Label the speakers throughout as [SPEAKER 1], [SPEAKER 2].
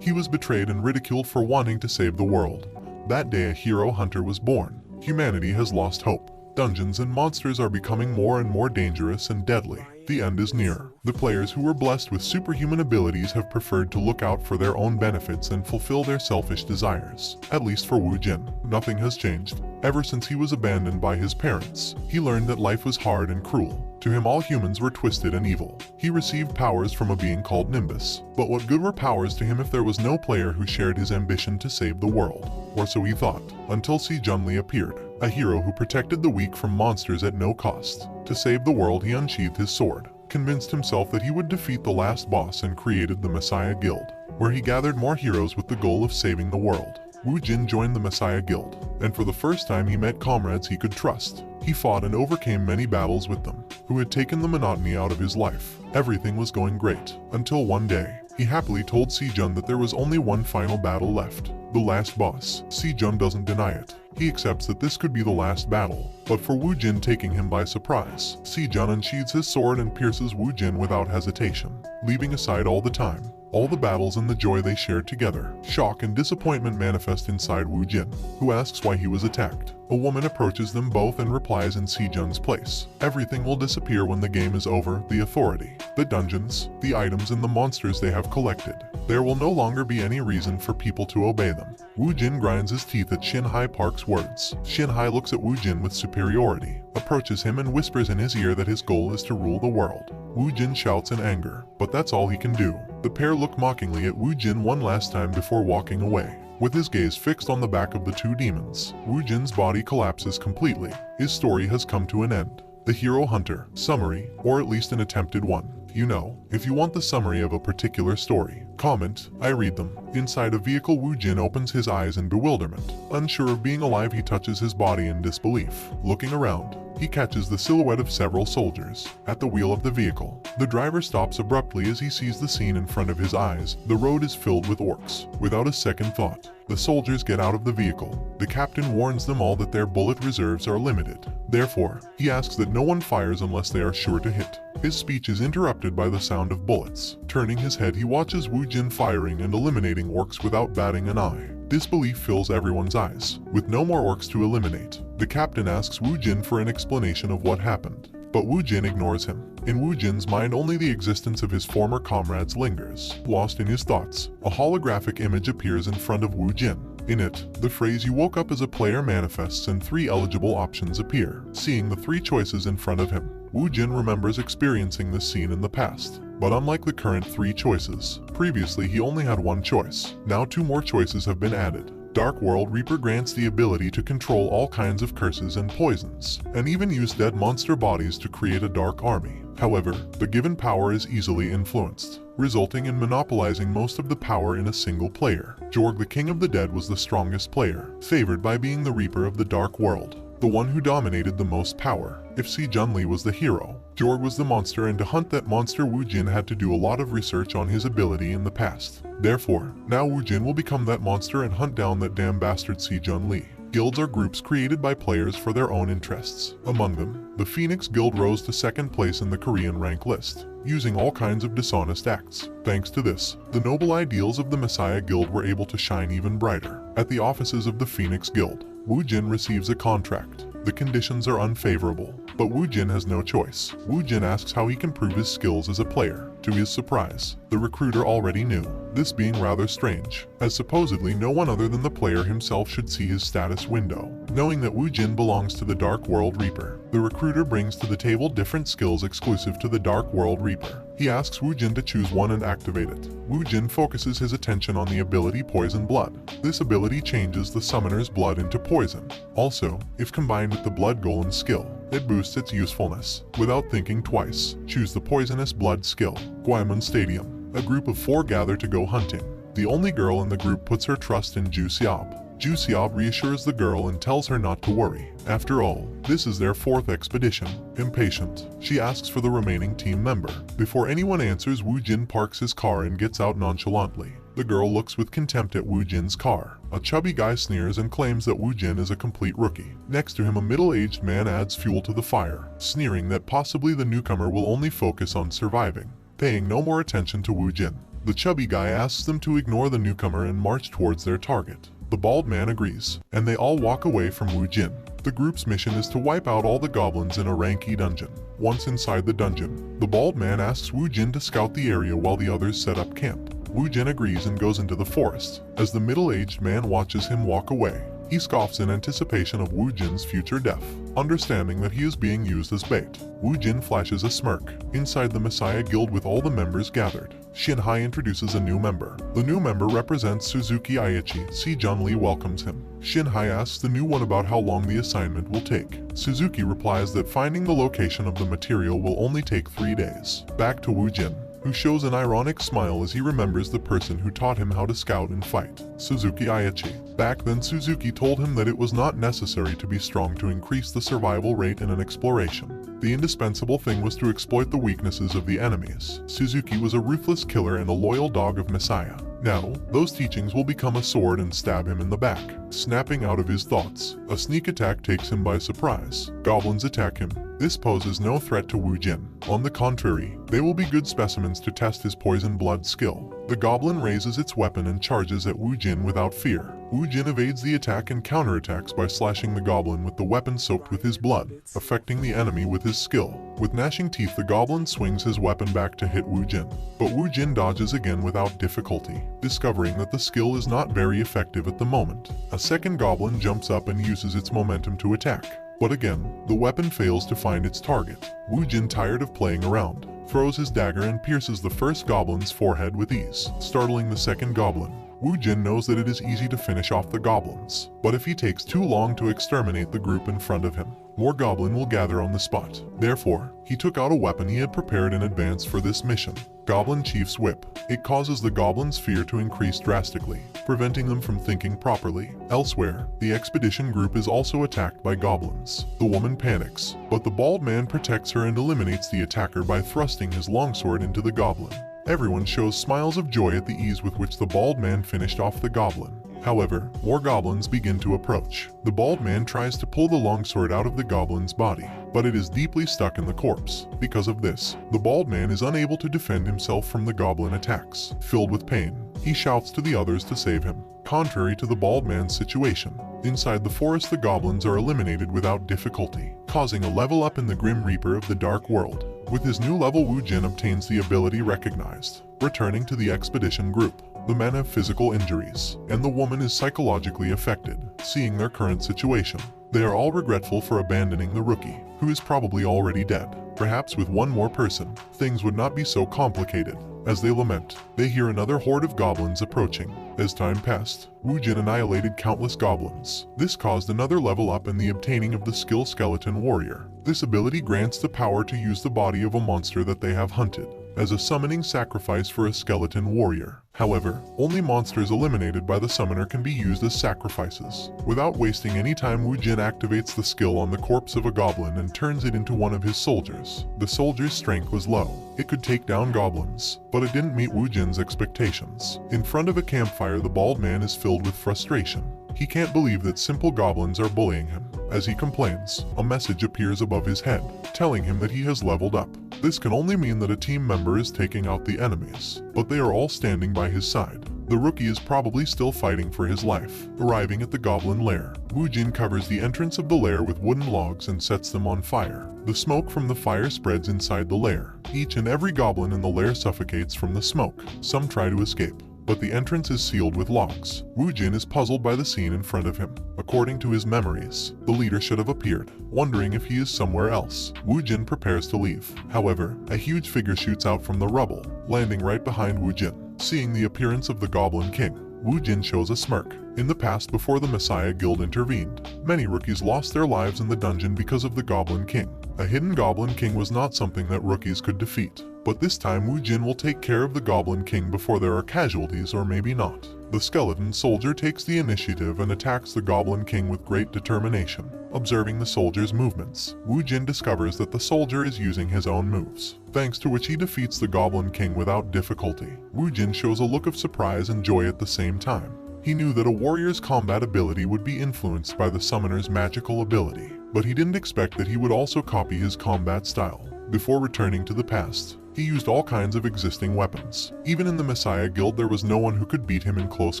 [SPEAKER 1] He was betrayed and ridiculed for wanting to save the world. That day a hero hunter was born. Humanity has lost hope. Dungeons and monsters are becoming more and more dangerous and deadly. The end is near. The players who were blessed with superhuman abilities have preferred to look out for their own benefits and fulfill their selfish desires. At least for Wu Jin, nothing has changed. Ever since he was abandoned by his parents, he learned that life was hard and cruel. To him all humans were twisted and evil. He received powers from a being called Nimbus. But what good were powers to him if there was no player who shared his ambition to save the world? Or so he thought, until Si Junli appeared, a hero who protected the weak from monsters at no cost. To save the world he unsheathed his sword, convinced himself that he would defeat the last boss and created the Messiah Guild, where he gathered more heroes with the goal of saving the world. Wu Jin joined the Messiah Guild, and for the first time he met comrades he could trust. He fought and overcame many battles with them, who had taken the monotony out of his life. Everything was going great, until one day, he happily told Si Jun that there was only one final battle left, the last boss. Si Jun doesn't deny it. He accepts that this could be the last battle, but for Wu Jin taking him by surprise, Si Jun unsheathes his sword and pierces Wu Jin without hesitation, leaving aside all the time, all the battles and the joy they shared together. Shock and disappointment manifest inside Wu Jin, who asks why he was attacked. A woman approaches them both and replies in Si Jun's place. Everything will disappear when the game is over, the authority, the dungeons, the items and the monsters they have collected. There will no longer be any reason for people to obey them. Wu Jin grinds his teeth at Shin Hai Park's words. Shin Hai looks at Wu Jin with superiority, approaches him and whispers in his ear that his goal is to rule the world. Wu Jin shouts in anger, but that's all he can do. The pair look mockingly at Wu Jin one last time before walking away. With his gaze fixed on the back of the two demons, Wu Jin's body collapses completely. His story has come to an end. The Hero Hunter, summary, or at least an attempted one. You know, if you want the summary of a particular story, comment, I read them. Inside a vehicle Wu Jin opens his eyes in bewilderment. Unsure of being alive he touches his body in disbelief. Looking around, he catches the silhouette of several soldiers. At the wheel of the vehicle, the driver stops abruptly as he sees the scene in front of his eyes. The road is filled with orcs. Without a second thought, the soldiers get out of the vehicle. The captain warns them all that their bullet reserves are limited. Therefore, he asks that no one fires unless they are sure to hit. His speech is interrupted by the sound of bullets. Turning his head he watches Wu Jin firing and eliminating orcs without batting an eye. Disbelief fills everyone's eyes. With no more orcs to eliminate, the captain asks Wu Jin for an explanation of what happened. But Wu Jin ignores him. In Wu Jin's mind only the existence of his former comrades lingers. Lost in his thoughts, a holographic image appears in front of Wu Jin. In it, the phrase "you woke up as a player" manifests and 3 eligible options appear. Seeing the 3 choices in front of him, Wu Jin remembers experiencing this scene in the past. But unlike the current 3 choices, previously he only had 1 choice. Now 2 more choices have been added. Dark World Reaper grants the ability to control all kinds of curses and poisons, and even use dead monster bodies to create a dark army. However, the given power is easily influenced, resulting in monopolizing most of the power in a single player. Jorg the King of the Dead was the strongest player, favored by being the Reaper of the Dark World, the one who dominated the most power. If Si Junli was the hero, Jorg was the monster, and to hunt that monster Wu Jin had to do a lot of research on his ability in the past. Therefore, now Wu Jin will become that monster and hunt down that damn bastard Si Junli. Guilds are groups created by players for their own interests. Among them, the Phoenix Guild rose to 2nd place in the Korean rank list, using all kinds of dishonest acts. Thanks to this, the noble ideals of the Messiah Guild were able to shine even brighter. At the offices of the Phoenix Guild, Wu Jin receives a contract. The conditions are unfavorable, but Wu Jin has no choice. Wu Jin asks how he can prove his skills as a player. To his surprise, the recruiter already knew, this being rather strange, as supposedly no one other than the player himself should see his status window. Knowing that Wu Jin belongs to the Dark World Reaper, the recruiter brings to the table different skills exclusive to the Dark World Reaper. He asks Wu Jin to choose one and activate it. Wu Jin focuses his attention on the ability Poison Blood. This ability changes the summoner's blood into poison. Also, if combined with the Blood Golem skill, it boosts its usefulness. Without thinking twice, choose the Poisonous Blood skill. Gwaimon Stadium. A group of 4 gather to go hunting. The only girl in the group puts her trust in Ju Xiaob. Ju Xiaob reassures the girl and tells her not to worry. After all, this is their 4th expedition. Impatient, she asks for the remaining team member. Before anyone answers, Wu Jin parks his car and gets out nonchalantly. The girl looks with contempt at Wu Jin's car. A chubby guy sneers and claims that Wu Jin is a complete rookie. Next to him, a middle-aged man adds fuel to the fire, sneering that possibly the newcomer will only focus on surviving. Paying no more attention to Wu Jin, The chubby guy asks them to ignore the newcomer and march towards their target. The bald man agrees, and they all walk away from Wu Jin. The group's mission is to wipe out all the goblins in a Ranki dungeon. Once inside the dungeon, the bald man asks Wu Jin to scout the area while the others set up camp. Wu Jin agrees and goes into the forest. As the middle-aged man watches him walk away, he scoffs in anticipation of Wu Jin's future death. Understanding that he is being used as bait, Wu Jin flashes a smirk. Inside the Messiah Guild with all the members gathered, Shinhai introduces a new member. The new member represents Suzuki Aichi. Si Junli welcomes him. Shinhai asks the new one about how long the assignment will take. Suzuki replies that finding the location of the material will only take 3 days. Back to Wu Jin, who shows an ironic smile as he remembers the person who taught him how to scout and fight, Suzuki Aichi. Back then, Suzuki told him that it was not necessary to be strong to increase the survival rate in an exploration. The indispensable thing was to exploit the weaknesses of the enemies. Suzuki was a ruthless killer and a loyal dog of Messiah. Now, those teachings will become a sword and stab him in the back. Snapping out of his thoughts, a sneak attack takes him by surprise. Goblins attack him. This poses no threat to Wu Jin. On the contrary, they will be good specimens to test his poison blood skill. The goblin raises its weapon and charges at Wu Jin without fear. Wu Jin evades the attack and counterattacks by slashing the goblin with the weapon soaked with his blood, affecting the enemy with his skill. With gnashing teeth, the goblin swings his weapon back to hit Wu Jin, but Wu Jin dodges again without difficulty, discovering that the skill is not very effective at the moment. A second goblin jumps up and uses its momentum to attack, but again, the weapon fails to find its target. Wu Jin, tired of playing around, throws his dagger and pierces the first goblin's forehead with ease, startling the second goblin. Wu Jin knows that it is easy to finish off the goblins, but if he takes too long to exterminate the group in front of him, more goblin will gather on the spot. Therefore, he took out a weapon he had prepared in advance for this mission, Goblin Chief's Whip. It causes the goblins' fear to increase drastically, preventing them from thinking properly. Elsewhere, the expedition group is also attacked by goblins. The woman panics, but the bald man protects her and eliminates the attacker by thrusting his longsword into the goblin. Everyone shows smiles of joy at the ease with which the bald man finished off the goblin. However, more goblins begin to approach. The bald man tries to pull the longsword out of the goblin's body, but it is deeply stuck in the corpse. Because of this, the bald man is unable to defend himself from the goblin attacks. Filled with pain, he shouts to the others to save him. Contrary to the bald man's situation, inside the forest the goblins are eliminated without difficulty, causing a level up in the Grim Reaper of the Dark World. With his new level, Wu Jin obtains the ability recognized. Returning to the expedition group, the men have physical injuries, and the woman is psychologically affected. Seeing their current situation, they are all regretful for abandoning the rookie, who is probably already dead. Perhaps with one more person, things would not be so complicated. As they lament, they hear another horde of goblins approaching. As time passed, Wu Jin annihilated countless goblins. This caused another level up in the obtaining of the skill Skeleton Warrior. This ability grants the power to use the body of a monster that they have hunted as a summoning sacrifice for a skeleton warrior. However, only monsters eliminated by the summoner can be used as sacrifices. Without wasting any time, Wu Jin activates the skill on the corpse of a goblin and turns it into one of his soldiers. The soldier's strength was low. It could take down goblins, but it didn't meet Wu Jin's expectations. In front of a campfire, the bald man is filled with frustration. He can't believe that simple goblins are bullying him. As he complains, a message appears above his head, telling him that he has leveled up. This can only mean that a team member is taking out the enemies, but they are all standing by his side. The rookie is probably still fighting for his life. Arriving at the goblin lair, Wu Jin covers the entrance of the lair with wooden logs and sets them on fire. The smoke from the fire spreads inside the lair. Each and every goblin in the lair suffocates from the smoke. Some try to escape, but the entrance is sealed with logs. Wu Jin is puzzled by the scene in front of him. According to his memories, the leader should have appeared. Wondering if he is somewhere else, Wu Jin prepares to leave. However, a huge figure shoots out from the rubble, landing right behind Wu Jin. Seeing the appearance of the Goblin King, Wu Jin shows a smirk. In the past, before the Messiah Guild intervened, many rookies lost their lives in the dungeon because of the Goblin King. A hidden Goblin King was not something that rookies could defeat. But this time Wu Jin will take care of the Goblin King before there are casualties, or maybe not. The skeleton soldier takes the initiative and attacks the Goblin King with great determination. Observing the soldier's movements, Wu Jin discovers that the soldier is using his own moves, thanks to which he defeats the Goblin King without difficulty. Wu Jin shows a look of surprise and joy at the same time. He knew that a warrior's combat ability would be influenced by the summoner's magical ability, but he didn't expect that he would also copy his combat style. Before returning to the past, he He used all kinds of existing weapons. Even in the Messiah Guild there was no one who could beat him in close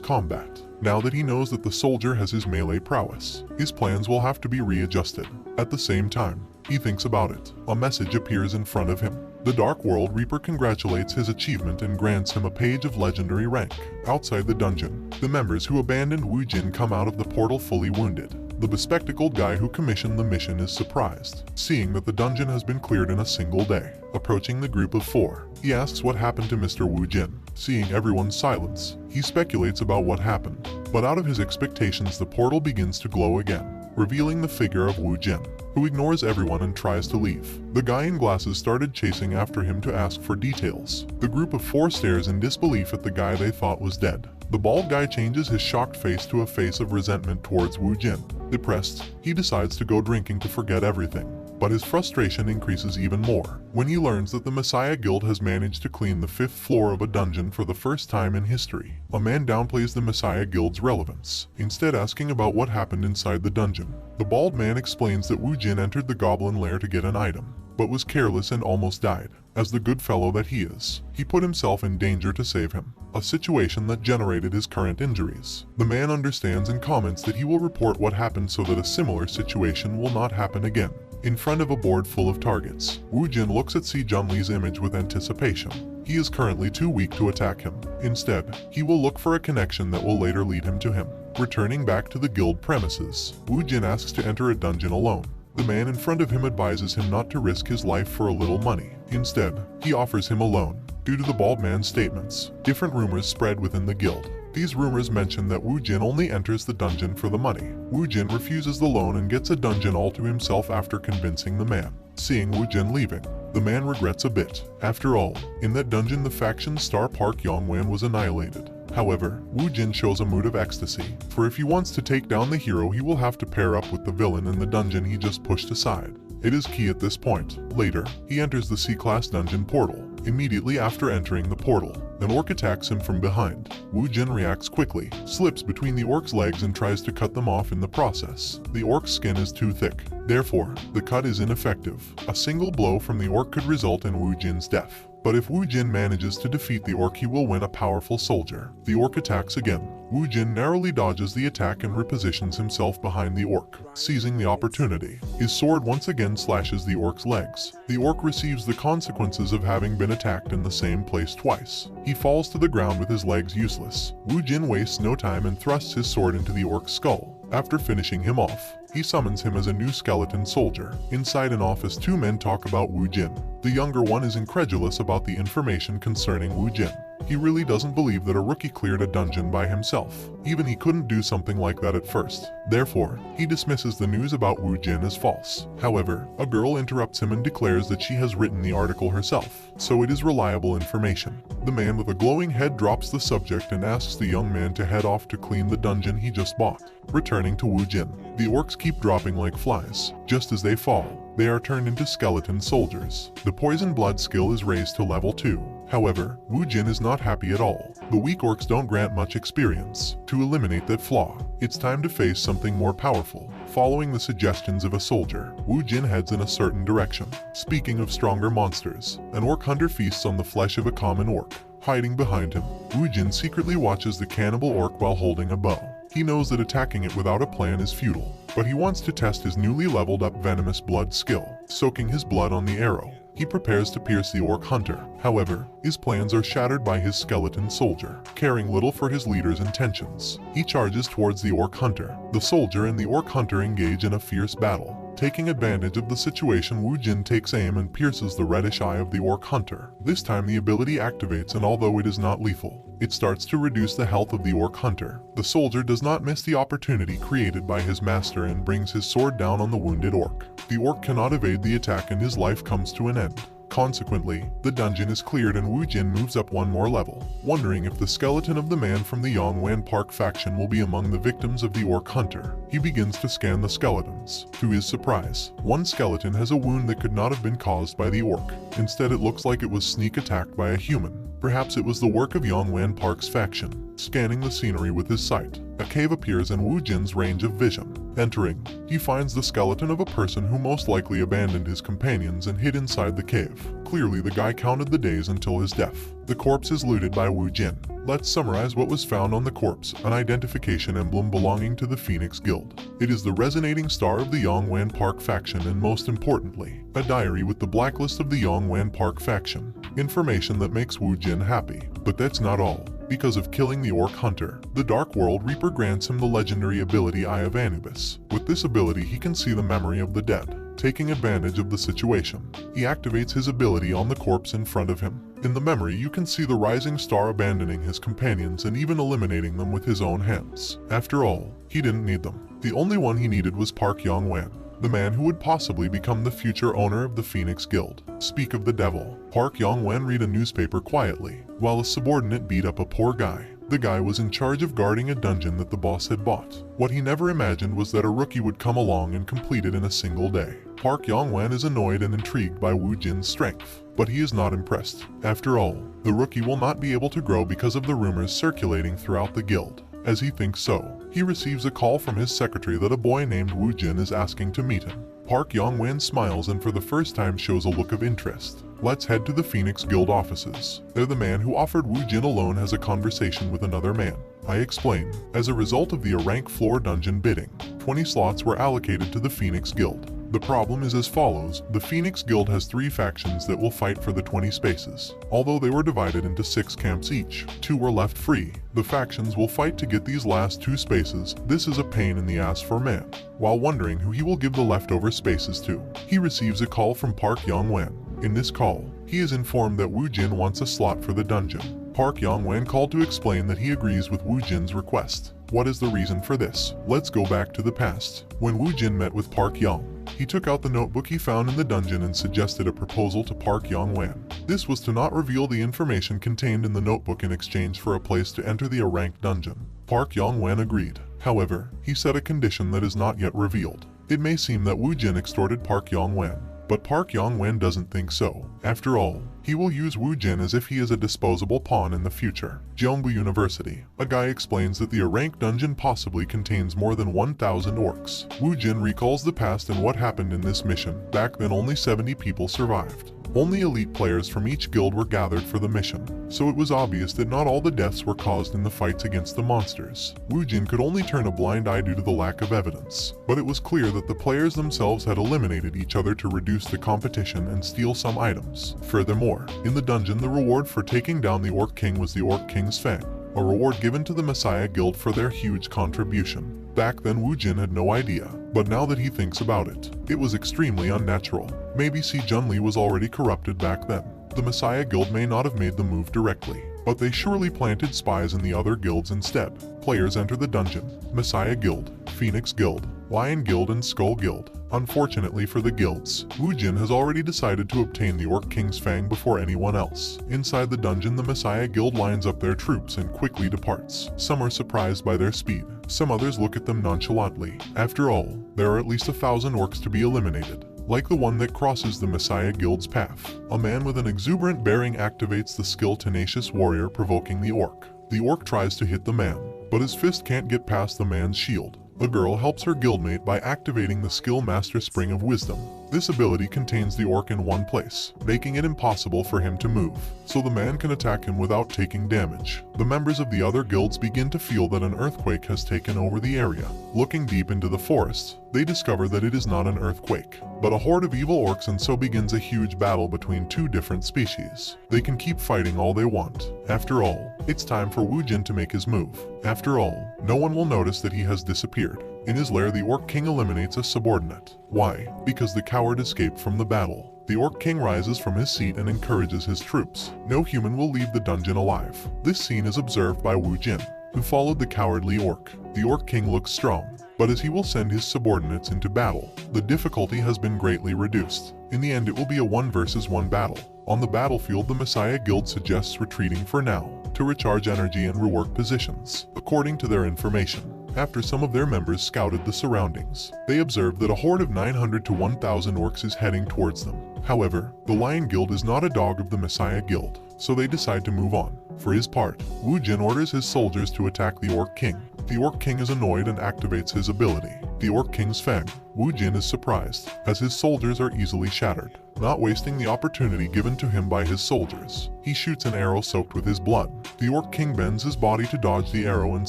[SPEAKER 1] combat. Now that he knows that the soldier has his melee prowess, his plans will have to be readjusted. At the same time, he thinks about it. A message appears in front of him. The Dark World Reaper congratulates his achievement and grants him a page of legendary rank. Outside the dungeon, the members who abandoned Wu Jin come out of the portal fully wounded. The bespectacled guy who commissioned the mission is surprised, seeing that the dungeon has been cleared in a single day. Approaching the group of 4, he asks what happened to Mr. Wu Jin. Seeing everyone's silence, he speculates about what happened. But out of his expectations, the portal begins to glow again, revealing the figure of Wu Jin, who ignores everyone and tries to leave. The guy in glasses started chasing after him to ask for details. The group of 4 stares in disbelief at the guy they thought was dead. The bald guy changes his shocked face to a face of resentment towards Wu Jin. Depressed, he decides to go drinking to forget everything. But his frustration increases even more when he learns that the Messiah Guild has managed to clean the 5th floor of a dungeon for the first time in history. A man downplays the Messiah Guild's relevance, instead asking about what happened inside the dungeon. The bald man explains that Wu Jin entered the goblin lair to get an item, but was careless and almost died. As the good fellow that he is, he put himself in danger to save him, a situation that generated his current injuries. The man understands and comments that he will report what happened so that a similar situation will not happen again. In front of a board full of targets, Wu Jin looks at Si Junli's image with anticipation. He is currently too weak to attack him. Instead, he will look for a connection that will later lead him to him. Returning back to the guild premises, Wu Jin asks to enter a dungeon alone. The man in front of him advises him not to risk his life for a little money. Instead, he offers him a loan. Due to the bald man's statements, different rumors spread within the guild. These rumors mention that Wu Jin only enters the dungeon for the money. Wu Jin refuses the loan and gets a dungeon all to himself after convincing the man. Seeing Wu Jin leaving, the man regrets a bit. After all, in that dungeon the faction Star Park Yongwan was annihilated. However, Wu Jin shows a mood of ecstasy, for if he wants to take down the hero he will have to pair up with the villain in the dungeon he just pushed aside. It is key at this point. Later, he enters the C-Class dungeon portal. Immediately after entering the portal, an orc attacks him from behind. Wu Jin reacts quickly, slips between the orc's legs and tries to cut them off in the process. The orc's skin is too thick, therefore, the cut is ineffective. A single blow from the orc could result in Wu Jin's death. But if Wu Jin manages to defeat the orc, he will win a powerful soldier. The orc attacks again. Wu Jin narrowly dodges the attack and repositions himself behind the orc. Seizing the opportunity, his sword once again slashes the orc's legs. The orc receives the consequences of having been attacked in the same place twice. He falls to the ground with his legs useless. Wu Jin wastes no time and thrusts his sword into the orc's skull. After finishing him off, he summons him as a new skeleton soldier. Inside an office, 2 men talk about Wu Jin. The younger one is incredulous about the information concerning Wu Jin. He really doesn't believe that a rookie cleared a dungeon by himself. Even he couldn't do something like that at first. Therefore, he dismisses the news about Wu Jin as false. However, a girl interrupts him and declares that she has written the article herself, so it is reliable information. The man with a glowing head drops the subject and asks the young man to head off to clean the dungeon he just bought. Returning to Wu Jin, the orcs keep dropping like flies. Just as they fall, they are turned into skeleton soldiers. The poison blood skill is raised to level 2. However, Wu Jin is not happy at all. The weak orcs don't grant much experience. To eliminate that flaw, it's time to face something more powerful. Following the suggestions of a soldier, Wu Jin heads in a certain direction. Speaking of stronger monsters, an orc hunter feasts on the flesh of a common orc. Hiding behind him, Wu Jin secretly watches the cannibal orc while holding a bow. He knows that attacking it without a plan is futile, but he wants to test his newly leveled up venomous blood skill. Soaking his blood on the arrow, he prepares to pierce the orc hunter. However, his plans are shattered by his skeleton soldier. Caring little for his leader's intentions, he charges towards the orc hunter. The soldier and the orc hunter engage in a fierce battle. Taking advantage of the situation, Wu Jin takes aim and pierces the reddish eye of the orc hunter. This time the ability activates, and although it is not lethal, it starts to reduce the health of the orc hunter. The soldier does not miss the opportunity created by his master and brings his sword down on the wounded orc. The orc cannot evade the attack and his life comes to an end. Consequently, the dungeon is cleared and Wu Jin moves up one more level, wondering if the skeleton of the man from the Yongwan Park faction will be among the victims of the orc hunter. He begins to scan the skeletons. To his surprise, one skeleton has a wound that could not have been caused by the orc. Instead, it looks like it was sneak attacked by a human. Perhaps it was the work of Yongwan Park's faction. Scanning the scenery with his sight, a cave appears in Wu Jin's range of vision. Entering, he finds the skeleton of a person who most likely abandoned his companions and hid inside the cave. Clearly, the guy counted the days until his death. The corpse is looted by Wu Jin. Let's summarize what was found on the corpse: an identification emblem belonging to the Phoenix Guild. It is the resonating star of the Yongwan Park faction, and most importantly, a diary with the blacklist of the Yongwan Park faction. Information that makes Wu Jin happy. But that's not all. Because of killing the Orc Hunter, the Dark World Reaper grants him the legendary ability Eye of Anubis. With this ability, he can see the memory of the dead. Taking advantage of the situation, he activates his ability on the corpse in front of him. In the memory, you can see the rising star abandoning his companions and even eliminating them with his own hands. After all, he didn't need them. The only one he needed was Park Yongwan, the man who would possibly become the future owner of the Phoenix Guild. Speak of the devil. Park Yongwan read a newspaper quietly, while a subordinate beat up a poor guy. The guy was in charge of guarding a dungeon that the boss had bought. What he never imagined was that a rookie would come along and complete it in a single day. Park Yongwan is annoyed and intrigued by Wu Jin's strength, but he is not impressed. After all, the rookie will not be able to grow because of the rumors circulating throughout the guild. As he thinks so, he receives a call from his secretary that a boy named Wu Jin is asking to meet him. Park Yongwan smiles and for the first time shows a look of interest. Let's head to the Phoenix Guild offices. There, the man who offered Wu Jin a loan has a conversation with another man. I explain. As a result of the rank floor dungeon bidding, 20 slots were allocated to the Phoenix Guild. The problem is as follows: the Phoenix Guild has 3 factions that will fight for the 20 spaces. Although they were divided into 6 camps each, 2 were left free. The factions will fight to get these last 2 spaces. This is a pain in the ass for man. While wondering who he will give the leftover spaces to, he receives a call from Park Yongwan. In this call, he is informed that Wu Jin wants a slot for the dungeon. Park Yongwan called to explain that he agrees with Wu Jin's request. What is the reason for this? Let's go back to the past. When Wu Jin met with Park Yong, he took out the notebook he found in the dungeon and suggested a proposal to Park Yongwan. This was to not reveal the information contained in the notebook in exchange for a place to enter the ranked dungeon. Park Yongwan agreed. However, he set a condition that is not yet revealed. It may seem that Wu Jin extorted Park Yongwan, but Park Yongwan doesn't think so. After all, he will use Wu Jin as if he is a disposable pawn in the future. Jeonbu University. A guy explains that the ranked dungeon possibly contains more than 1,000 orcs. Wu Jin recalls the past and what happened in this mission. Back then, only 70 people survived. Only elite players from each guild were gathered for the mission, so it was obvious that not all the deaths were caused in the fights against the monsters. Wu Jin could only turn a blind eye due to the lack of evidence, but it was clear that the players themselves had eliminated each other to reduce the competition and steal some items. Furthermore, in the dungeon, the reward for taking down the Orc King was the Orc King's Fang, a reward given to the Messiah Guild for their huge contribution. Back then, Wu Jin had no idea, but now that he thinks about it, it was extremely unnatural. Maybe Si Junli was already corrupted back then. The Messiah Guild may not have made the move directly, but they surely planted spies in the other guilds instead. Players enter the dungeon: Messiah Guild, Phoenix Guild, Lion Guild, and Skull Guild. Unfortunately for the guilds, Wu Jin has already decided to obtain the Orc King's Fang before anyone else. Inside the dungeon, the Messiah Guild lines up their troops and quickly departs. Some are surprised by their speed. Some others look at them nonchalantly. After all, there are at least 1,000 orcs to be eliminated. Like the one that crosses the Messiah Guild's path. A man with an exuberant bearing activates the skill Tenacious Warrior, provoking the orc. The orc tries to hit the man, but his fist can't get past the man's shield. A girl helps her guildmate by activating the skill Master Spring of Wisdom. This ability contains the orc in one place, making it impossible for him to move, so the man can attack him without taking damage. The members of the other guilds begin to feel that an earthquake has taken over the area. Looking deep into the forest, they discover that it is not an earthquake, but a horde of evil orcs, and so begins a huge battle between 2 different species. They can keep fighting all they want. After all, it's time for Wu Jin to make his move. After all, no one will notice that he has disappeared. In his lair, the Orc King eliminates a subordinate. Why? Because the coward escaped from the battle. The Orc King rises from his seat and encourages his troops. No human will leave the dungeon alive. This scene is observed by Wu Jin, who followed the cowardly orc. The Orc King looks strong, but as he will send his subordinates into battle, the difficulty has been greatly reduced. In the end, it will be a 1 versus 1 battle. On the battlefield, the Messiah Guild suggests retreating for now, to recharge energy and rework positions. According to their information, after some of their members scouted the surroundings, they observed that a horde of 900 to 1,000 orcs is heading towards them. However, the Lion Guild is not a dog of the Messiah Guild, so they decide to move on. For his part, Wu Jin orders his soldiers to attack the Orc King. The Orc King is annoyed and activates his ability. the Orc King's fang. Wu Jin is surprised, as his soldiers are easily shattered. Not wasting the opportunity given to him by his soldiers, he shoots an arrow soaked with his blood. The Orc King bends his body to dodge the arrow and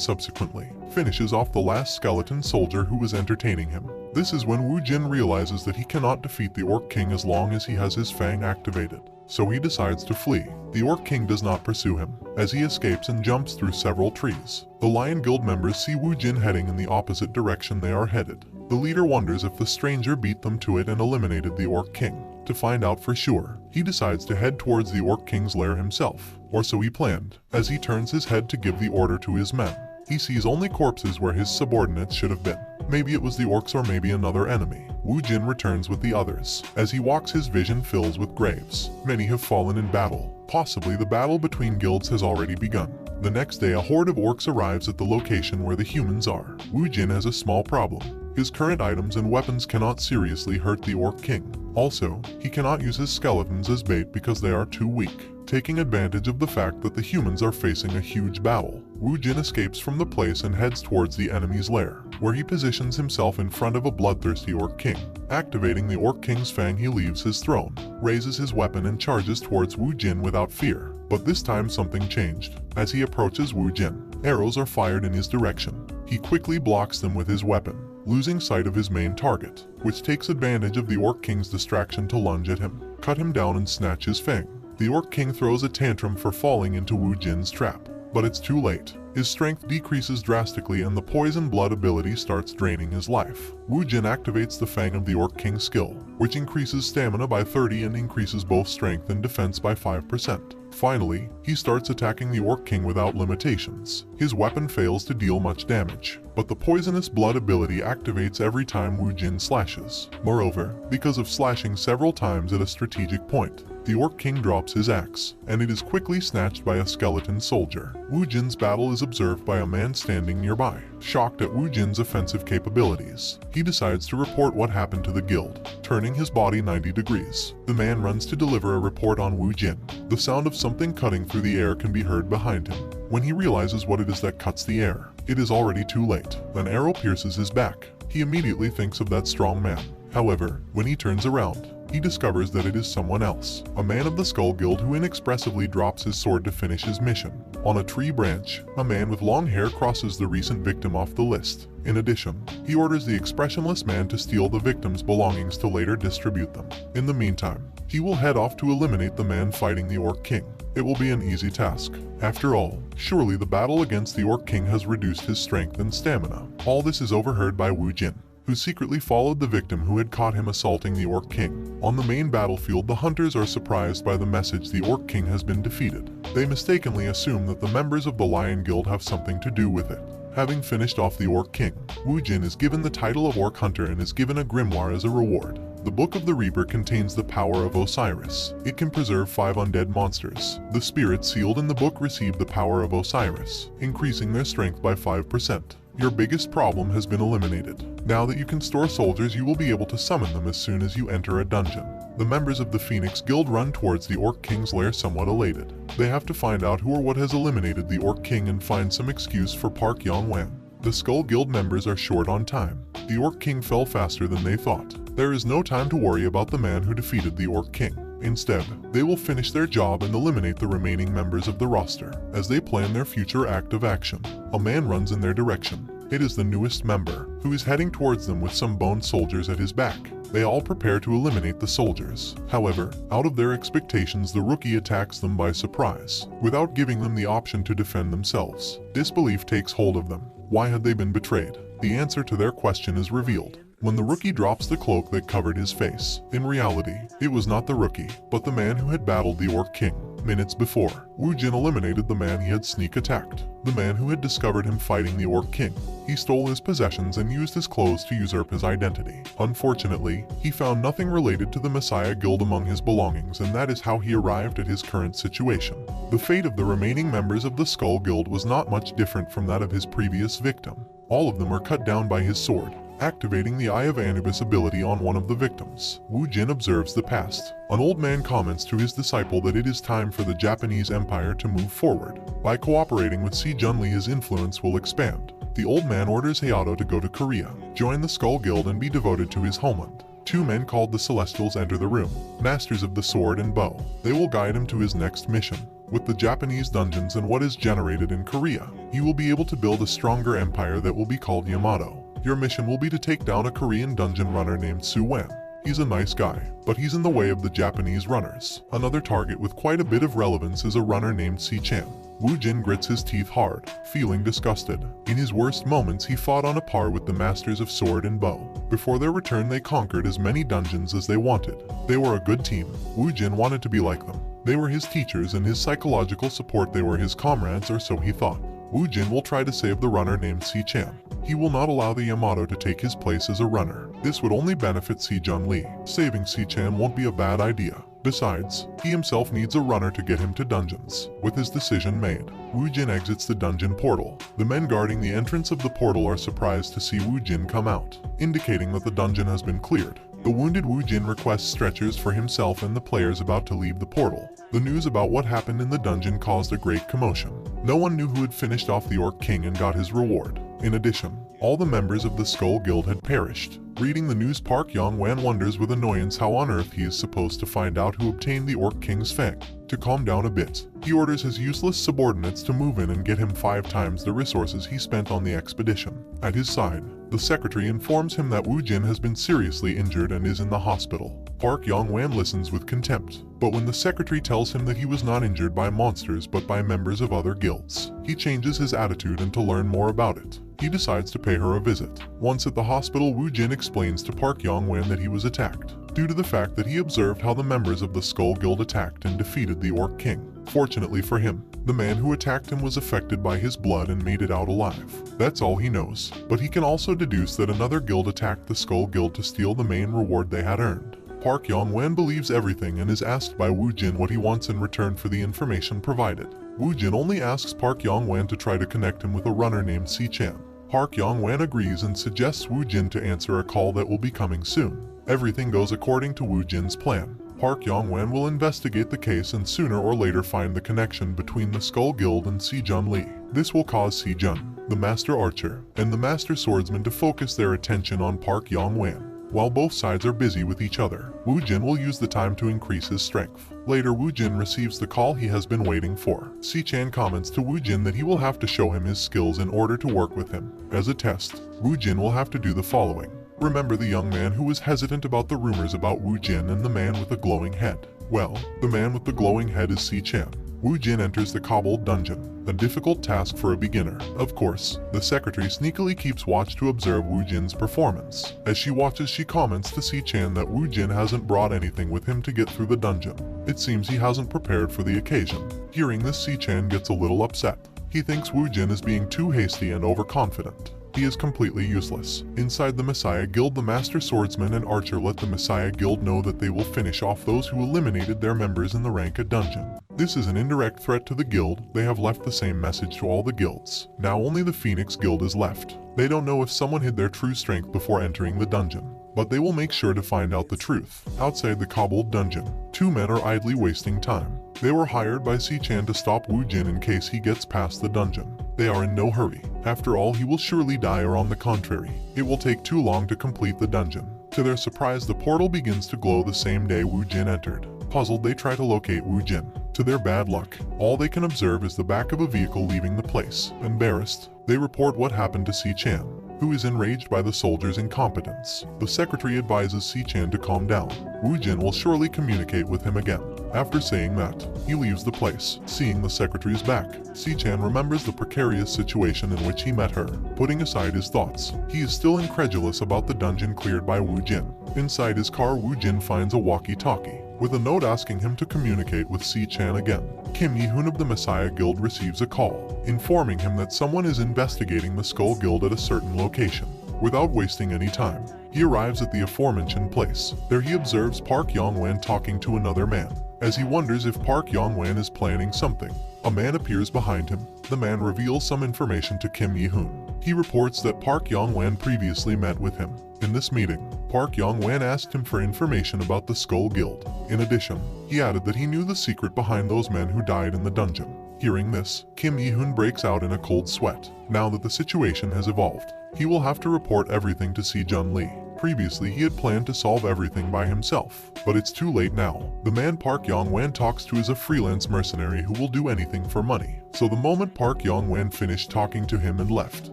[SPEAKER 1] subsequently finishes off the last skeleton soldier who was entertaining him. This is when Wu Jin realizes that he cannot defeat the Orc King as long as he has his fang activated. So he decides to flee. The Orc King does not pursue him, as he escapes and jumps through several trees. The Lion Guild members see Wu Jin heading in the opposite direction they are headed. The leader wonders if the stranger beat them to it and eliminated the Orc King. To find out for sure, he decides to head towards the Orc King's lair himself, or so he planned. As he turns his head to give the order to his men, he sees only corpses where his subordinates should have been. Maybe it was the orcs or maybe another enemy. Wu Jin returns with the others. As he walks, his vision fills with graves. Many have fallen in battle. Possibly the battle between guilds has already begun. The next day, a horde of orcs arrives at the location where the humans are. Wu Jin has a small problem. His current items and weapons cannot seriously hurt the Orc King. Also, he cannot use his skeletons as bait because they are too weak. Taking advantage of the fact that the humans are facing a huge battle, Wu Jin escapes from the place and heads towards the enemy's lair, where he positions himself in front of a bloodthirsty Orc King. Activating the Orc King's fang, he leaves his throne, raises his weapon and charges towards Wu Jin without fear. But this time something changed. As he approaches Wu Jin, arrows are fired in his direction. He quickly blocks them with his weapon, losing sight of his main target, which takes advantage of the Orc King's distraction to lunge at him, cut him down and snatch his fang. The Orc King throws a tantrum for falling into Wu Jin's trap, but it's too late. His strength decreases drastically and the poison blood ability starts draining his life. Wu Jin activates the Fang of the Orc King skill, which increases stamina by 30 and increases both strength and defense by 5%. Finally, he starts attacking the Orc King without limitations. His weapon fails to deal much damage, but the poisonous blood ability activates every time Wu Jin slashes. Moreover, because of slashing several times at a strategic point, the Orc King drops his axe, and it is quickly snatched by a skeleton soldier. Wu Jin's battle is observed by a man standing nearby. Shocked at Wu Jin's offensive capabilities, he decides to report what happened to the guild, turning his body 90 degrees. The man runs to deliver a report on Wu Jin. The sound of something cutting through the air can be heard behind him. When he realizes what it is that cuts the air, it is already too late. An arrow pierces his back. He immediately thinks of that strong man. However, when he turns around, he discovers that it is someone else, a man of the Skull Guild who inexpressively drops his sword to finish his mission. On a tree branch, a man with long hair crosses the recent victim off the list. In addition, he orders the expressionless man to steal the victim's belongings to later distribute them. In the meantime, he will head off to eliminate the man fighting the Orc King. It will be an easy task. After all, surely the battle against the Orc King has reduced his strength and stamina. All this is overheard by Wu Jin, who secretly followed the victim who had caught him assaulting the Orc King. On the main battlefield, the hunters are surprised by the message the Orc King has been defeated. They mistakenly assume that the members of the Lion Guild have something to do with it. Having finished off the Orc King, Wu Jin is given the title of Orc Hunter and is given a grimoire as a reward. The Book of the Reaper contains the power of Osiris. It can preserve 5 undead monsters. The spirits sealed in the book receive the power of Osiris, increasing their strength by 5%. Your biggest problem has been eliminated. Now that you can store soldiers, you will be able to summon them as soon as you enter a dungeon. The members of the Phoenix Guild run towards the Orc King's lair somewhat elated. They have to find out who or what has eliminated the Orc King and find some excuse for Park Yongwan. The Skull Guild members are short on time. The Orc King fell faster than they thought. There is no time to worry about the man who defeated the Orc King. Instead, they will finish their job and eliminate the remaining members of the roster, as they plan their future act of action. A man runs in their direction. It is the newest member, who is heading towards them with some bone soldiers at his back. They all prepare to eliminate the soldiers. However, out of their expectations, the rookie attacks them by surprise, without giving them the option to defend themselves. Disbelief takes hold of them. Why had they been betrayed? The answer to their question is revealed when the rookie drops the cloak that covered his face. In reality, it was not the rookie, but the man who had battled the Orc King. Minutes before, Wu Jin eliminated the man he had sneak attacked, the man who had discovered him fighting the Orc King. He stole his possessions and used his clothes to usurp his identity. Unfortunately, he found nothing related to the Messiah Guild among his belongings, and that is how he arrived at his current situation. The fate of the remaining members of the Skull Guild was not much different from that of his previous victim. All of them were cut down by his sword, activating the Eye of Anubis ability on one of the victims. Wu Jin observes the past. An old man comments to his disciple that it is time for the Japanese Empire to move forward. By cooperating with Si Junli, his influence will expand. The old man orders Hayato to go to Korea, join the Skull Guild and be devoted to his homeland. Two men called the Celestials enter the room, masters of the sword and bow. They will guide him to his next mission. With the Japanese dungeons and what is generated in Korea, he will be able to build a stronger empire that will be called Yamato. Your mission will be to take down a Korean dungeon runner named Su Wan. He's a nice guy, but he's in the way of the Japanese runners. Another target with quite a bit of relevance is a runner named Si-chan. Wu Jin grits his teeth hard, feeling disgusted. In his worst moments, he fought on a par with the masters of sword and bow. Before their return, they conquered as many dungeons as they wanted. They were a good team. Wu Jin wanted to be like them. They were his teachers and his psychological support. They were his comrades, or so he thought. Wu Jin will try to save the runner named Si-chan. He will not allow the Yamato to take his place as a runner. This would only benefit Si-jun Lee. Saving Si-chan won't be a bad idea. Besides, he himself needs a runner to get him to dungeons. With his decision made, Wu Jin exits the dungeon portal. The men guarding the entrance of the portal are surprised to see Wu Jin come out, indicating that the dungeon has been cleared. The wounded Wu Jin requests stretchers for himself and the players about to leave the portal. The news about what happened in the dungeon caused a great commotion. No one knew who had finished off the Orc King and got his reward. In addition, all the members of the Skull Guild had perished. Reading the news, Park Yong-wan wonders with annoyance how on earth he is supposed to find out who obtained the Orc King's fang. To calm down a bit, he orders his useless subordinates to move in and get him 5 times the resources he spent on the expedition. At his side, the secretary informs him that Wu Jin has been seriously injured and is in the hospital. Park Yong-wan listens with contempt, but when the secretary tells him that he was not injured by monsters but by members of other guilds, he changes his attitude, and to learn more about it, he decides to pay her a visit. Once at the hospital, Wu Jin explains to Park Yong-wan that he was attacked, due to the fact that he observed how the members of the Skull Guild attacked and defeated the Orc King. Fortunately for him, the man who attacked him was affected by his blood and made it out alive. That's all he knows, but he can also deduce that another guild attacked the Skull Guild to steal the main reward they had earned. Park Yong-wan believes everything and is asked by Wu Jin what he wants in return for the information provided. Wu Jin only asks Park Yong-wan to try to connect him with a runner named Si-chan. Park Yong-wan agrees and suggests Wu Jin to answer a call that will be coming soon. Everything goes according to Wu Jin's plan. Park Yong-wan will investigate the case and sooner or later find the connection between the Skull Guild and Si-jun Lee. This will cause Si-jun, the Master Archer, and the Master Swordsman to focus their attention on Park Yong-wan. While both sides are busy with each other, Wu Jin will use the time to increase his strength. Later, Wu Jin receives the call he has been waiting for. Si-chan comments to Wu Jin that he will have to show him his skills in order to work with him. As a test, Wu Jin will have to do the following. Remember the young man who was hesitant about the rumors about Wu Jin and the man with the glowing head? Well, the man with the glowing head is Si-chan. Wu Jin enters the Kobold dungeon, a difficult task for a beginner. Of course, the secretary sneakily keeps watch to observe Wu Jin's performance. As she watches, she comments to Si-chan that Wu Jin hasn't brought anything with him to get through the dungeon. It seems he hasn't prepared for the occasion. Hearing this, Si-chan gets a little upset. He thinks Wu Jin is being too hasty and overconfident. He is completely useless. Inside the Messiah Guild, the Master Swordsman and Archer let the Messiah Guild know that they will finish off those who eliminated their members in the Ranka dungeon. This is an indirect threat to the guild. They have left the same message to all the guilds. Now only the Phoenix Guild is left. They don't know if someone hid their true strength before entering the dungeon, but they will make sure to find out the truth. Outside the Kobold dungeon, 2 men are idly wasting time. They were hired by Si-chan to stop Wu Jin in case he gets past the dungeon. They are in no hurry. After all, he will surely die, or on the contrary, it will take too long to complete the dungeon. To their surprise, the portal begins to glow the same day Wu Jin entered. Puzzled, they try to locate Wu Jin. To their bad luck, all they can observe is the back of a vehicle leaving the place. Embarrassed, they report what happened to Si-chan, who is enraged by the soldiers' incompetence. The secretary advises Si-chan to calm down. Wu Jin will surely communicate with him again. After saying that, he leaves the place. Seeing the secretary's back, Si-chan remembers the precarious situation in which he met her. Putting aside his thoughts, he is still incredulous about the dungeon cleared by Wu Jin. Inside his car, Wu Jin finds a walkie-talkie, with a note asking him to communicate with Si-chan again. Kim Yi-hoon of the Messiah Guild receives a call, informing him that someone is investigating the Skull Guild at a certain location. Without wasting any time, he arrives at the aforementioned place. There he observes Park Yong-wan talking to another man. As he wonders if Park Yong-wan is planning something, a man appears behind him. The man reveals some information to Kim Yi-hoon. He reports that Park Yong-wan previously met with him. In this meeting, Park Yong-wan asked him for information about the Skull Guild. In addition, he added that he knew the secret behind those men who died in the dungeon. Hearing this, Kim Yi-hoon breaks out in a cold sweat. Now that the situation has evolved, he will have to report everything to Se-jun Lee. Previously, he had planned to solve everything by himself, but it's too late now. The man Park Yong-wan talks to is a freelance mercenary who will do anything for money. So the moment Park Yong-wan finished talking to him and left,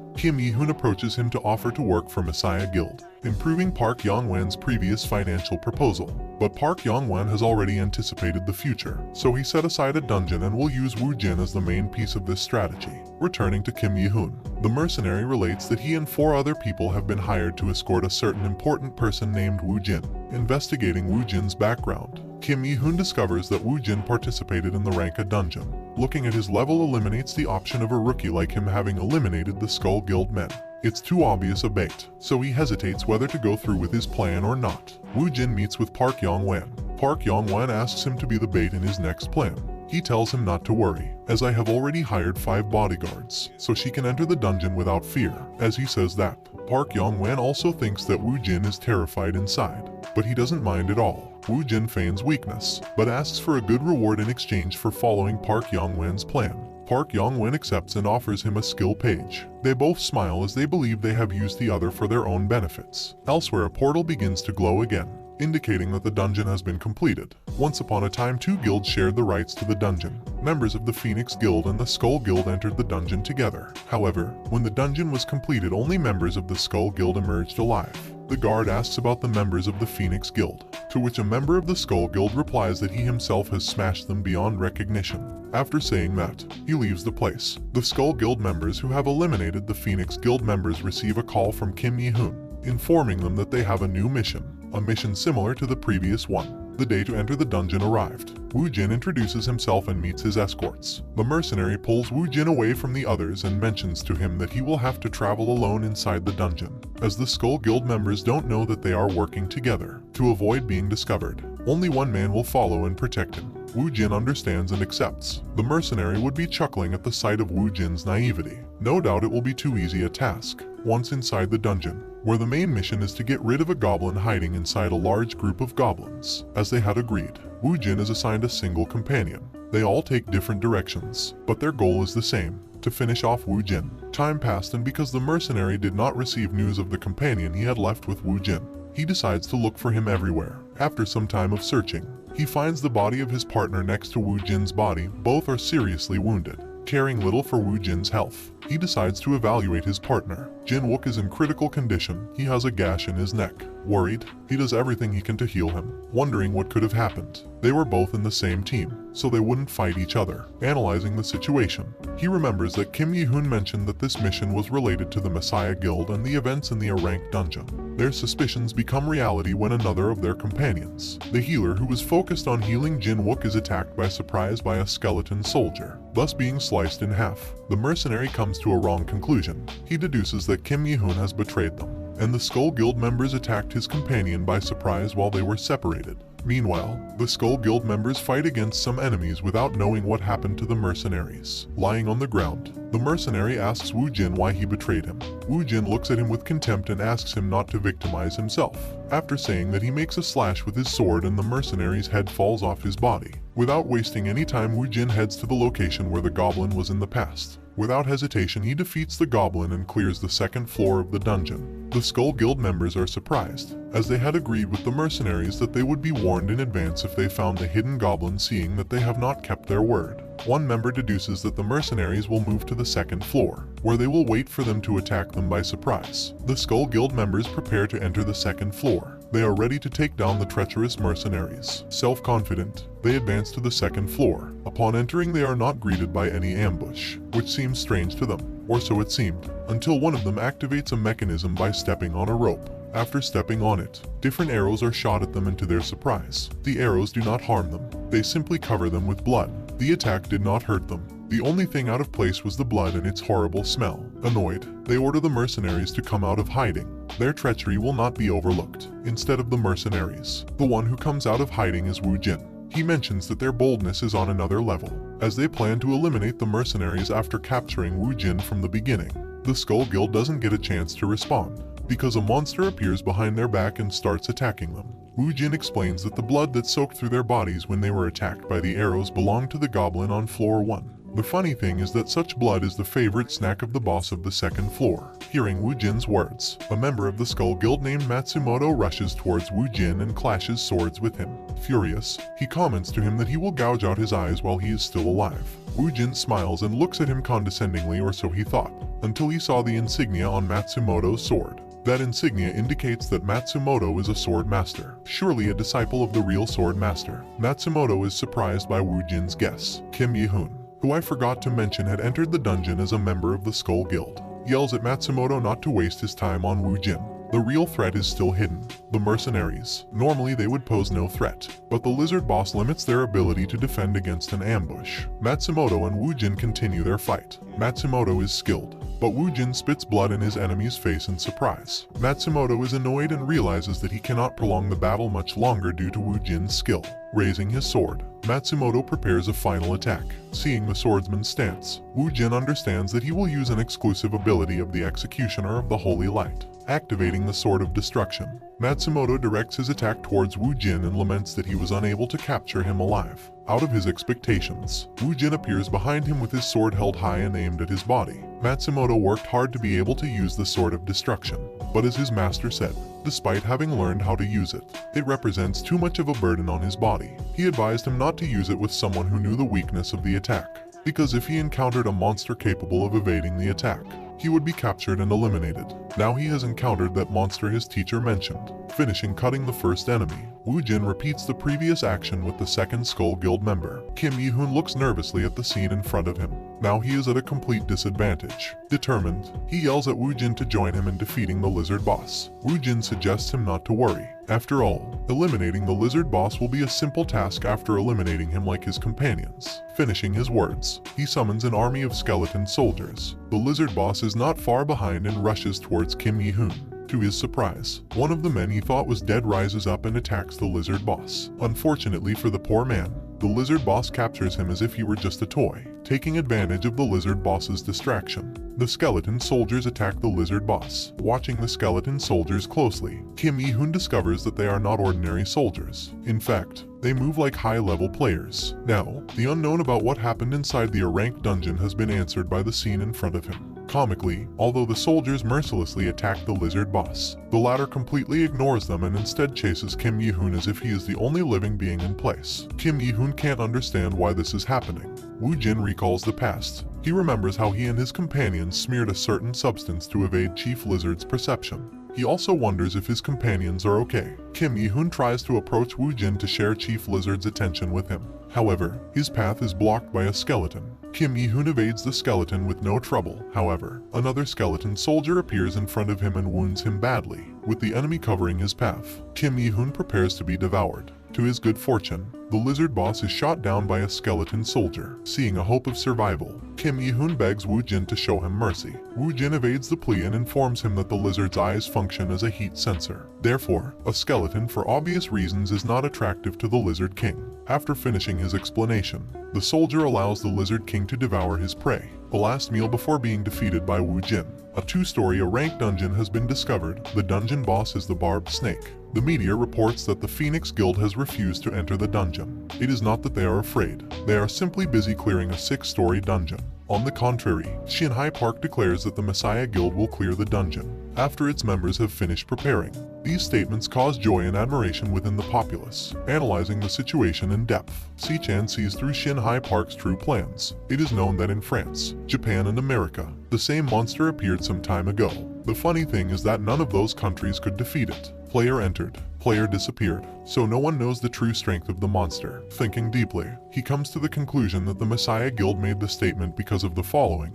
[SPEAKER 1] Kim Yi-hoon approaches him to offer to work for Messiah Guild, improving Park Yong-wan's previous financial proposal. But Park Yong-wan has already anticipated the future, so he set aside a dungeon and will use Woo Jin as the main piece of this strategy. Returning to Kim Yi-hoon, the mercenary relates that he and 4 other people have been hired to escort a certain important person named Woo Jin. Investigating Woo Jin's background, Kim Yi-hoon discovers that Woo Jin participated in the Ranka dungeon. Looking at his level eliminates the option of a rookie like him having eliminated the Skull Guild men. It's too obvious a bait, so he hesitates whether to go through with his plan or not. Woo Jin meets with Park Yong-wan. Park Yong-wan asks him to be the bait in his next plan. He tells him not to worry, as I have already hired 5 bodyguards, so she can enter the dungeon without fear. As he says that, Park Yong-wan also thinks that Woo Jin is terrified inside, but he doesn't mind at all. Woo Jin feigns weakness, but asks for a good reward in exchange for following Park Yong-wan's plan. Park Yong-wan accepts and offers him a skill page. They both smile as they believe they have used the other for their own benefits. Elsewhere, a portal begins to glow again, indicating that the dungeon has been completed. Once upon a time, 2 guilds shared the rights to the dungeon. Members of the Phoenix Guild and the Skull Guild entered the dungeon together. However, when the dungeon was completed, only members of the Skull Guild emerged alive. The guard asks about the members of the Phoenix Guild, to which a member of the Skull Guild replies that he himself has smashed them beyond recognition. After saying that, he leaves the place. The Skull Guild members who have eliminated the Phoenix Guild members receive a call from Kim Yi-hoon, informing them that they have a new mission, a mission similar to the previous one. The day to enter the dungeon arrived. Woo Jin introduces himself and meets his escorts. The mercenary pulls Woo Jin away from the others and mentions to him that he will have to travel alone inside the dungeon, as the Skull Guild members don't know that they are working together. To avoid being discovered, only one man will follow and protect him. Woo Jin understands and accepts. The mercenary would be chuckling at the sight of Woo Jin's naivety. No doubt it will be too easy a task. Once inside the dungeon, where the main mission is to get rid of a goblin hiding inside a large group of goblins. As they had agreed, Woo Jin is assigned a single companion. They all take different directions, but their goal is the same, to finish off Woo Jin. Time passed, and because the mercenary did not receive news of the companion he had left with Woo Jin, he decides to look for him everywhere. After some time of searching, he finds the body of his partner next to Woo Jin's body. Both are seriously wounded. Caring little for Woo Jin's health, he decides to evaluate his partner. Jin Wook is in critical condition. He has a gash in his neck. Worried, he does everything he can to heal him, wondering what could have happened. They were both in the same team, so they wouldn't fight each other. Analyzing the situation, he remembers that Kim Yi-hoon mentioned that this mission was related to the Messiah Guild and the events in the A-rank dungeon. Their suspicions become reality when another of their companions, the healer who was focused on healing Jin Wook, is attacked by surprise by a skeleton soldier, thus being sliced in half. The mercenary comes to a wrong conclusion. He deduces that Kim Yi-hoon has betrayed them, and the Skull Guild members attacked his companion by surprise while they were separated. Meanwhile, the Skull Guild members fight against some enemies without knowing what happened to the mercenaries. Lying on the ground, the mercenary asks Woo Jin why he betrayed him. Woo Jin looks at him with contempt and asks him not to victimize himself. After saying that, he makes a slash with his sword and the mercenary's head falls off his body. Without wasting any time, Woo Jin heads to the location where the goblin was in the past. Without hesitation, he defeats the goblin and clears the second floor of the dungeon. The Skull Guild members are surprised, as they had agreed with the mercenaries that they would be warned in advance if they found the hidden goblin, seeing that they have not kept their word. One member deduces that the mercenaries will move to the second floor, where they will wait for them to attack them by surprise. The Skull Guild members prepare to enter the second floor. They are ready to take down the treacherous mercenaries. Self-confident, they advance to the second floor. Upon entering, they are not greeted by any ambush, which seems strange to them, or so it seemed, until one of them activates a mechanism by stepping on a rope. After stepping on it, different arrows are shot at them, and to their surprise, the arrows do not harm them. They simply cover them with blood. The attack did not hurt them. The only thing out of place was the blood and its horrible smell. Annoyed, they order the mercenaries to come out of hiding. Their treachery will not be overlooked. Instead of the mercenaries, the one who comes out of hiding is Woo Jin. He mentions that their boldness is on another level, as they plan to eliminate the mercenaries after capturing Woo Jin from the beginning. The Skull Guild doesn't get a chance to respond, because a monster appears behind their back and starts attacking them. Woo Jin explains that the blood that soaked through their bodies when they were attacked by the arrows belonged to the goblin on floor 1. The funny thing is that such blood is the favorite snack of the boss of the second floor. Hearing Wu Jin's words, a member of the Skull Guild named Matsumoto rushes towards Wu Jin and clashes swords with him. Furious, he comments to him that he will gouge out his eyes while he is still alive. Wu Jin smiles and looks at him condescendingly, or so he thought, until he saw the insignia on Matsumoto's sword. That insignia indicates that Matsumoto is a sword master, surely a disciple of the real sword master. Matsumoto is surprised by Wu Jin's guess. Kim Yi-hoon, who I forgot to mention had entered the dungeon as a member of the Skull Guild, yells at Matsumoto not to waste his time on Wu Jin. The real threat is still hidden. The mercenaries. Normally they would pose no threat, but the lizard boss limits their ability to defend against an ambush. Matsumoto and Wu Jin continue their fight. Matsumoto is skilled, but Wu Jin spits blood in his enemy's face in surprise. Matsumoto is annoyed and realizes that he cannot prolong the battle much longer due to Wu Jin's skill. Raising his sword, Matsumoto prepares a final attack. Seeing the swordsman's stance, Wu Jin understands that he will use an exclusive ability of the Executioner of the Holy Light, activating the Sword of Destruction. Matsumoto directs his attack towards Wu Jin and laments that he was unable to capture him alive. Out of his expectations, Wu Jin appears behind him with his sword held high and aimed at his body. Matsumoto worked hard to be able to use the Sword of Destruction, but as his master said, despite having learned how to use it, it represents too much of a burden on his body. He advised him not to use it with someone who knew the weakness of the attack, because if he encountered a monster capable of evading the attack, he would be captured and eliminated. Now he has encountered that monster his teacher mentioned. Finishing cutting the first enemy, Wu Jin repeats the previous action with the second Skull Guild member. Kim Yi-hoon looks nervously at the scene in front of him. Now he is at a complete disadvantage. Determined, he yells at Wu Jin to join him in defeating the lizard boss. Wu Jin suggests him not to worry. After all, eliminating the lizard boss will be a simple task after eliminating him like his companions. Finishing his words, he summons an army of skeleton soldiers. The lizard boss is not far behind and rushes towards Kim Yi-hoon. To his surprise, one of the men he thought was dead rises up and attacks the lizard boss. Unfortunately for the poor man, the lizard boss captures him as if he were just a toy, taking advantage of the lizard boss's distraction. The skeleton soldiers attack the lizard boss. Watching the skeleton soldiers closely, Kim Yi-hoon discovers that they are not ordinary soldiers. In fact, they move like high-level players. Now, the unknown about what happened inside the A-ranked dungeon has been answered by the scene in front of him. Comically, although the soldiers mercilessly attack the lizard boss, the latter completely ignores them and instead chases Kim Yi-hoon as if he is the only living being in place. Kim Yi-hoon can't understand why this is happening. Wu Jin recalls the past. He remembers how he and his companions smeared a certain substance to evade Chief Lizard's perception. He also wonders if his companions are okay. Kim Yi-hoon tries to approach Wu Jin to share Chief Lizard's attention with him. However, his path is blocked by a skeleton. Kim Yi-hoon evades the skeleton with no trouble. However, another skeleton soldier appears in front of him and wounds him badly. With the enemy covering his path, Kim Yi-hoon prepares to be devoured. To his good fortune, the lizard boss is shot down by a skeleton soldier. Seeing a hope of survival, Kim Yi-hoon begs Wu Jin to show him mercy. Wu Jin evades the plea and informs him that the lizard's eyes function as a heat sensor. Therefore, a skeleton for obvious reasons is not attractive to the Lizard King. After finishing his explanation, the soldier allows the Lizard King to devour his prey, the last meal before being defeated by Wu Jin. A two-story A-ranked dungeon has been discovered. The dungeon boss is the Barbed Snake. The media reports that the Phoenix Guild has refused to enter the dungeon. It is not that they are afraid. They are simply busy clearing a 6-story dungeon. On the contrary, Shinhai Park declares that the Messiah Guild will clear the dungeon after its members have finished preparing. These statements cause joy and admiration within the populace. Analyzing the situation in depth, Si-chan sees through Shinhai Park's true plans. It is known that in France, Japan and America, the same monster appeared some time ago. The funny thing is that none of those countries could defeat it. Player entered, player disappeared, so no one knows the true strength of the monster. Thinking deeply, he comes to the conclusion that the Messiah Guild made the statement because of the following.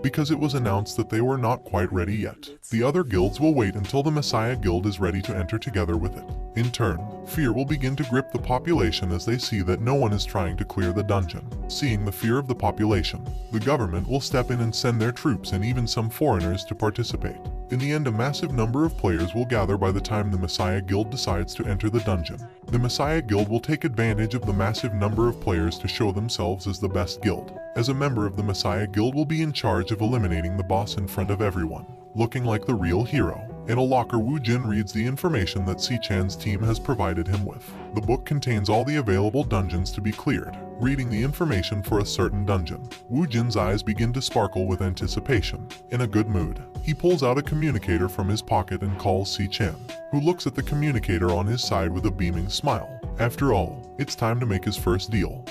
[SPEAKER 1] Because it was announced that they were not quite ready yet. The other guilds will wait until the Messiah Guild is ready to enter together with it. In turn, fear will begin to grip the population as they see that no one is trying to clear the dungeon. Seeing the fear of the population, the government will step in and send their troops and even some foreigners to participate. In the end, a massive number of players will gather by the time the Messiah Guild decides to enter the dungeon. The Messiah Guild will take advantage of the massive number of players to show themselves as the best guild. As a member of the Messiah Guild will be in charge of eliminating the boss in front of everyone, looking like the real hero. In a locker, Wu Jin reads the information that Si Chan's team has provided him with. The book contains all the available dungeons to be cleared. Reading the information for a certain dungeon, Wu Jin's eyes begin to sparkle with anticipation. In a good mood, he pulls out a communicator from his pocket and calls Si Chan, who looks at the communicator on his side with a beaming smile. After all, it's time to make his first deal.